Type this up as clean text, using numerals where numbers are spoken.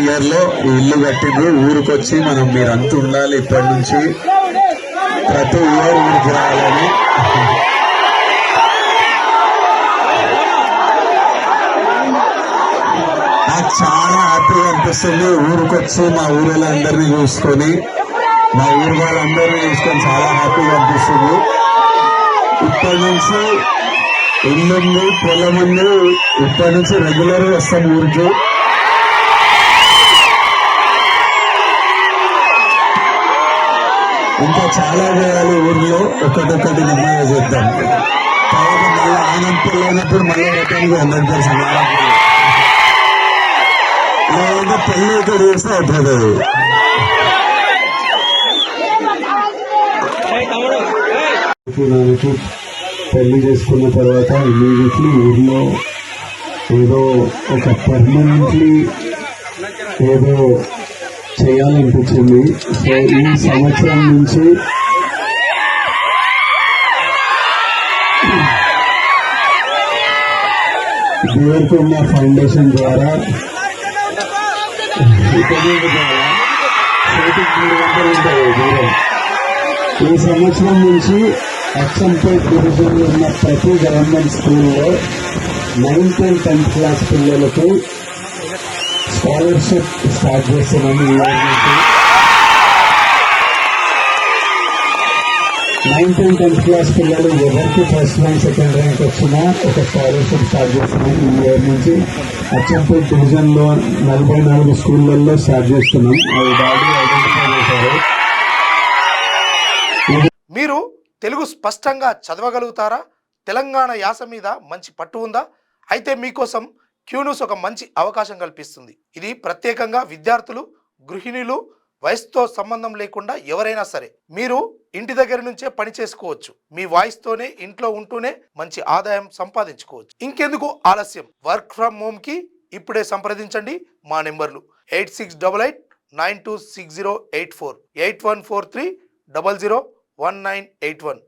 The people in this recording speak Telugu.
ఇయర్ లో ఈ ఇల్లు కట్టింది. ఊరికొచ్చి మనం మీరంతా ఉండాలి, ఇప్పటి నుంచి ప్రతి ఇయర్ ఊరికి రావాలని. నాకు చాలా హ్యాపీగా అనిపిస్తుంది. ఊరికొచ్చి మా ఊళ్ళందరినీ చూసుకొని, మా ఊరు వాళ్ళందరినీ చూసుకొని చాలా హ్యాపీగా అనిపిస్తుంది. ఇప్పటి నుంచి ఇల్లుంది, పొలం ఉంది, ఇప్పటి నుంచి రెగ్యులర్ వస్తాం ఊరికి. ఇంకా చాలా చేయాలి ఊర్లో, ఒక్కటొక్కటి నెమ్మదిగా చేద్దాం. తర్వాత మళ్ళీ ఆనందపల్లి అయినప్పుడు మళ్ళీ రకానికి 100% లేదంటే పెళ్లి ఇక్కడ చేస్తే అయిపోతుంది. దానికి పెళ్లి చేసుకున్న తర్వాత ఇమీడియట్లీ ఊర్లో ఏదో ఒక పర్మనెంట్లీ ఏదో చేయాలనిపించింది. సో ఈ సంవత్సరం నుంచి దేవరకొండ ఫౌండేషన్ ద్వారా ఈ సంవత్సరం నుంచి అచ్చంపేట్ డివిజన్లో ఉన్న ప్రతి గవర్నమెంట్ స్కూల్లో 9th and 10th క్లాస్ పిల్లలకు స్కాలర్షిప్ స్టార్ట్ చేస్తున్నాము. ఈ రోజు నుంచి 9th and 10th క్లాస్ పిల్లలు ఎవరికి ఫస్ట్ ర్యాంక్ సెకండ్ ర్యాంక్ వచ్చినా ఒక స్కాలర్షిప్ స్టార్ట్ చేస్తున్నాం. ఈ ఇయర్ నుంచి అచ్చంపేట్ డివిజన్ లో 44 స్కూళ్లలో స్టార్ట్ చేస్తున్నాం. అవి బాగా ఐడెంటిఫై చేశారు. మీరు తెలుగు స్పష్టంగా చదవగలుగుతారా? తెలంగాణ యాస మీద మంచి పట్టు ఉందా? అయితే మీకోసం క్యూన్యూస్ ఒక మంచి అవకాశం కల్పిస్తుంది. ఇది ప్రత్యేకంగా విద్యార్థులు, గృహిణులు, వయసుతో సంబంధం లేకుండా ఎవరైనా సరే మీరు ఇంటి దగ్గర నుంచే పని చేసుకోవచ్చు. మీ వాయిస్తోనే ఇంట్లో ఉంటూనే మంచి ఆదాయం సంపాదించుకోవచ్చు. ఇంకెందుకు ఆలస్యం? వర్క్ ఫ్రమ్ హోమ్ కి ఇప్పుడే సంప్రదించండి. మా నెంబర్లు 8688926084, 8143001981.